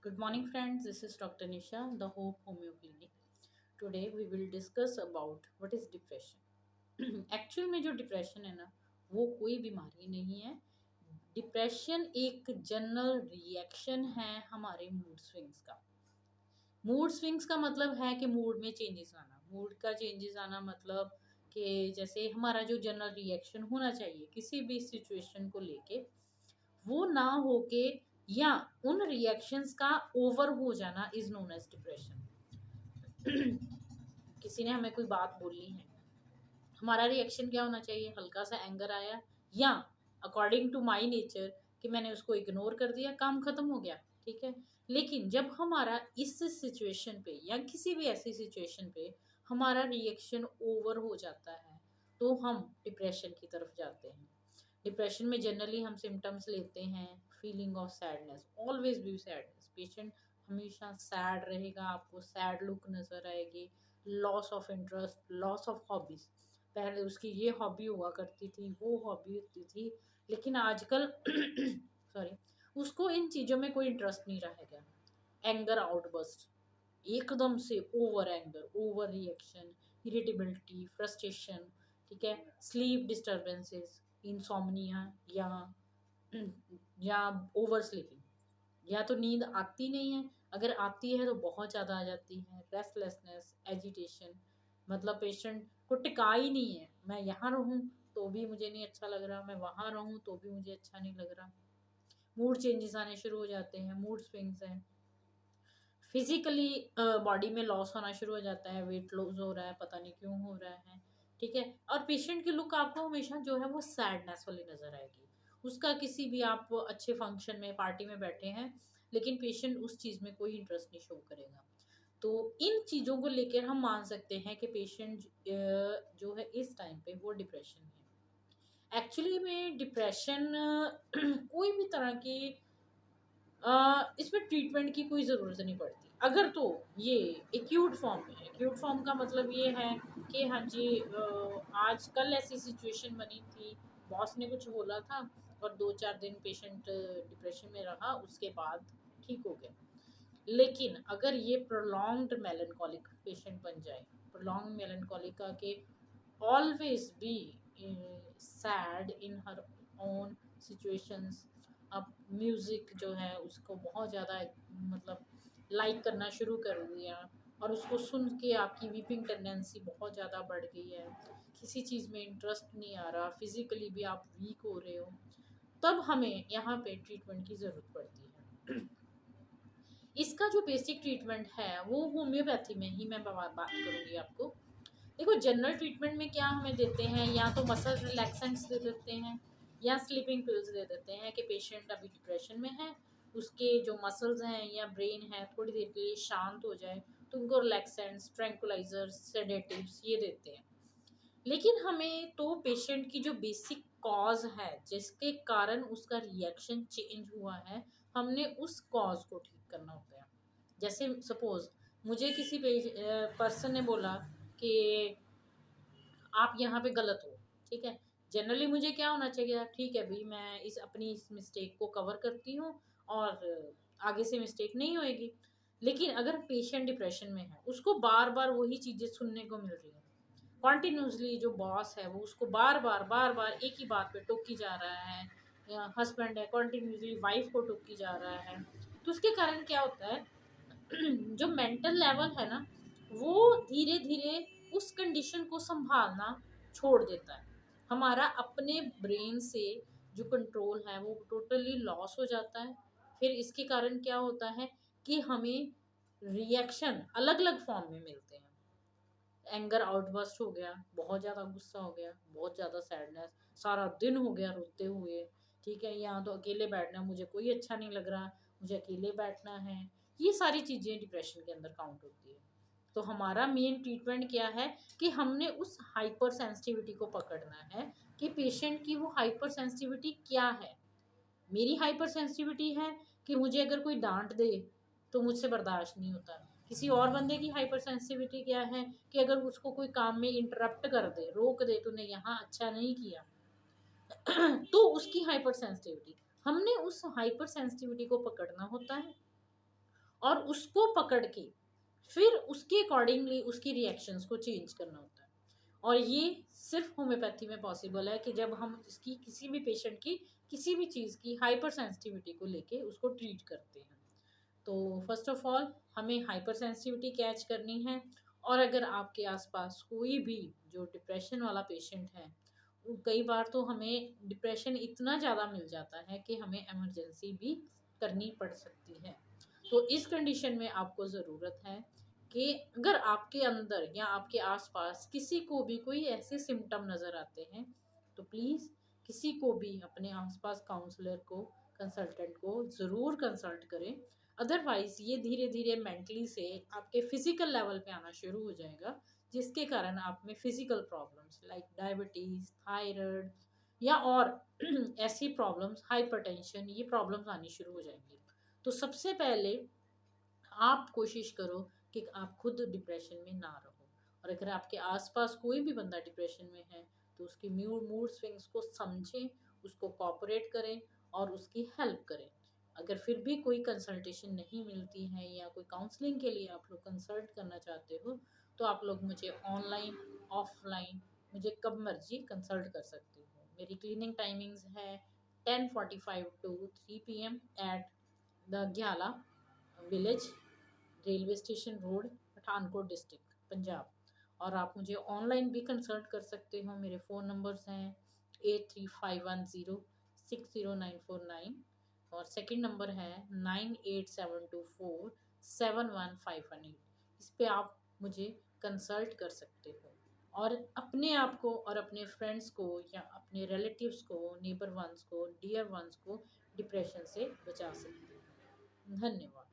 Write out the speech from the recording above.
Good morning, friends. This is Dr. Nisha, the Hope Homeo Clinic. Today we will discuss about what is depression. Actual में जो depression है ना, वो कोई बीमारी नहीं है। डिप्रेशन एक जनरल रिएक्शन है हमारे मूड स्विंग्स का। मूड स्विंग्स का मतलब है कि मूड में चेंजेस आना। मूड का चेंजेस आना मतलब कि जैसे हमारा जो जनरल रिएक्शन होना चाहिए किसी भी सिचुएशन को लेके, वो ना होके या उन रिएक्शंस का ओवर हो जाना इज नोन एज डिप्रेशन। किसी ने हमें कोई बात बोली है, हमारा रिएक्शन क्या होना चाहिए? हल्का सा एंगर आया या अकॉर्डिंग टू माई नेचर कि मैंने उसको इग्नोर कर दिया, काम खत्म हो गया, ठीक है। लेकिन जब हमारा इस सिचुएशन पे या किसी भी ऐसी सिचुएशन पे हमारा रिएक्शन ओवर हो जाता है तो हम डिप्रेशन की तरफ जाते हैं। डिप्रेशन में जनरली हम सिम्टम्स लेते हैं feeling of sadness, always be sadness. Patient हमेशा सैड रहेगा, आपको सैड लुक नजर आएगी, loss of interest, loss of hobbies. पहले उसकी ये हॉबी हुआ करती थी, वो हॉबी होती थी, लेकिन आजकल सॉरी, उसको इन चीज़ों में कोई इंटरेस्ट नहीं रह गया। एंगर आउटबर्स्ट, एकदम से over anger, over reaction, irritability, frustration, ठीक है, स्लीप डिस्टर्बेंसेस, इंसोम्निया या ओवर स्लीपिंग। या तो नींद आती नहीं है, अगर आती है तो बहुत ज़्यादा आ जाती है। रेस्टलेसनेस, एजिटेशन, मतलब पेशेंट को टिका ही नहीं है। मैं यहाँ रहूँ तो भी मुझे नहीं अच्छा लग रहा, मैं वहाँ रहूँ तो भी मुझे अच्छा नहीं लग रहा। मूड चेंजेस आने शुरू हो जाते हैं, मूड स्विंग्स हैं। फिजिकली बॉडी में लॉस होना शुरू हो जाता है, वेट लॉस हो रहा है, पता नहीं क्यों हो रहा है, ठीक है। और पेशेंट की लुक आपको हमेशा जो है वो सैडनेस वाली नज़र आएगी। उसका किसी भी आप अच्छे फंक्शन में, पार्टी में बैठे हैं, लेकिन पेशेंट उस चीज़ में कोई इंटरेस्ट नहीं शो करेगा। तो इन चीज़ों को लेकर हम मान सकते हैं कि पेशेंट जो है इस टाइम पे वो डिप्रेशन है। एक्चुअली में डिप्रेशन कोई भी तरह की इसमें ट्रीटमेंट की कोई ज़रूरत नहीं पड़ती। अगर तो ये एक्यूट फॉर्म में है, एक्यूट फॉर्म का मतलब ये है कि हाँ जी, आज कल ऐसी सिचुएशन बनी थी, बॉस ने कुछ बोला था और 2-4 दिन पेशेंट डिप्रेशन में रहा, उसके बाद ठीक हो गया। लेकिन अगर ये प्रोलॉन्ग्ड मेलनकॉलिक पेशेंट बन जाए, प्रोलॉन्ग मेलनकॉलिक के always be sad in her own situations. अब म्यूज़िक जो है उसको बहुत ज़्यादा मतलब लाइक करना शुरू कर दिया और उसको सुन के आपकी वीपिंग टेंडेंसी बहुत ज़्यादा बढ़ गई है, किसी चीज़ में इंटरेस्ट नहीं आ रहा, फिजिकली भी आप वीक हो रहे हो, तब हमें यहाँ पे ट्रीटमेंट की ज़रूरत पड़ती है। इसका जो बेसिक ट्रीटमेंट है वो होम्योपैथी में ही मैं बात करूँगी आपको। देखो, जनरल ट्रीटमेंट में क्या हमें देते हैं, या तो मसल रिलैक्सेंट्स दे देते हैं या स्लीपिंग पिल्स दे देते हैं कि पेशेंट अभी डिप्रेशन में है, उसके जो मसल्स हैं या ब्रेन है थोड़ी देर के लिए शांत हो जाए, तो उनको रिलैक्सेंट्स, ट्रैंकुलाइजर्स, सेडेटिव्स ये देते हैं। लेकिन हमें तो पेशेंट की जो बेसिक कॉज है जिसके कारण उसका रिएक्शन चेंज हुआ है, हमने उस कॉज को ठीक करना होता है। जैसे सपोज मुझे किसी पर्सन ने बोला कि आप यहाँ पे गलत हो, ठीक है। जनरली मुझे क्या होना चाहिए? ठीक है भाई, मैं इस मिस्टेक को कवर करती हूँ और आगे से मिस्टेक नहीं होएगी। लेकिन अगर पेशेंट डिप्रेशन में है, उसको बार बार वही चीज़ें सुनने को मिल रही है, कॉन्टिन्यूसली जो बॉस है वो उसको बार बार एक ही बात पे टोकी जा रहा है, या हस्बैंड है कॉन्टिन्यूसली वाइफ को टोकी जा रहा है, तो उसके कारण क्या होता है जो मेंटल लेवल है ना, वो धीरे धीरे उस कंडीशन को संभालना छोड़ देता है। हमारा अपने ब्रेन से जो कंट्रोल है वो टोटली लॉस हो जाता है। फिर इसके कारण क्या होता है कि हमें रिएक्शन अलग अलग फॉर्म में मिलते हैं। एंगर आउटबर्स्ट हो गया, बहुत ज़्यादा गुस्सा हो गया, बहुत ज़्यादा सैडनेस, सारा दिन हो गया रोते हुए, ठीक है। यहाँ तो अकेले बैठना, मुझे कोई अच्छा नहीं लग रहा, मुझे अकेले बैठना है। ये सारी चीज़ें डिप्रेशन के अंदर काउंट होती है। तो हमारा मेन ट्रीटमेंट क्या है कि हमने उस हाइपर सेंसिटिविटी को पकड़ना है कि पेशेंट की वो हाइपर सेंसिटिविटी क्या है। मेरी हाइपर सेंसिटिविटी है कि मुझे अगर कोई डांट दे तो मुझसे बर्दाश्त नहीं होता। किसी और बंदे की हाइपर सेंसिटिविटी क्या है कि अगर उसको कोई काम में इंटरप्ट कर दे, रोक दे, तूने यहाँ अच्छा नहीं किया तो उसकी हाइपर सेंसिटिविटी। हमने उस हाइपर सेंसिटिविटी को पकड़ना होता है और उसको पकड़ के फिर उसके अकॉर्डिंगली उसकी रिएक्शंस को चेंज करना होता है। और ये सिर्फ होम्योपैथी में पॉसिबल है कि जब हम इसकी किसी भी पेशेंट की किसी भी चीज़ की हाइपर सेंसिटिविटी को लेके उसको ट्रीट करते हैं। तो फर्स्ट ऑफ ऑल हमें हाइपर सेंसिटिविटी कैच करनी है। और अगर आपके आसपास कोई भी जो डिप्रेशन वाला पेशेंट है, कई बार तो हमें डिप्रेशन इतना ज़्यादा मिल जाता है कि हमें इमरजेंसी भी करनी पड़ सकती है। तो इस कंडीशन में आपको ज़रूरत है कि अगर आपके अंदर या आपके आसपास किसी को भी कोई ऐसे सिम्टम नज़र आते हैं, तो प्लीज़ किसी को भी अपने आसपास काउंसलर को, कंसल्टेंट को ज़रूर कंसल्ट करें। अदरवाइज़ ये धीरे धीरे मेंटली से आपके फिजिकल लेवल पे आना शुरू हो जाएगा, जिसके कारण आप में physical problems like diabetes, thyroid या और ऐसी प्रॉब्लम्स, हाइपरटेंशन, ये प्रॉब्लम्स आनी शुरू हो जाएंगी। तो सबसे पहले आप कोशिश करो कि आप खुद डिप्रेशन में ना रहो। और अगर आपके आसपास कोई भी बंदा डिप्रेशन में है, तो उसकी मूड स्विंग्स को समझें, उसको कोऑपरेट करें और उसकी हेल्प करें। अगर फिर भी कोई कंसल्टेशन नहीं मिलती है या कोई काउंसलिंग के लिए आप लोग कंसल्ट करना चाहते हो, तो आप लोग मुझे ऑनलाइन, ऑफलाइन, मुझे कब मर्जी कंसल्ट कर सकते हो। मेरी क्लिनिक टाइमिंग्स है 10:45 to 3 PM at the Gyala village, railway station road, Pathankot district, Punjab. और आप मुझे ऑनलाइन भी कंसल्ट कर सकते हो। मेरे फ़ोन नंबर्स हैं 8351060949 और सेकंड नंबर है 9872471518। इस पे आप मुझे कंसल्ट कर सकते हो और अपने आप को और अपने फ्रेंड्स को या अपने रिलेटिव्स को, नेबर वंस को, डियर वंस को डिप्रेशन से बचा सकते हो। धन्यवाद।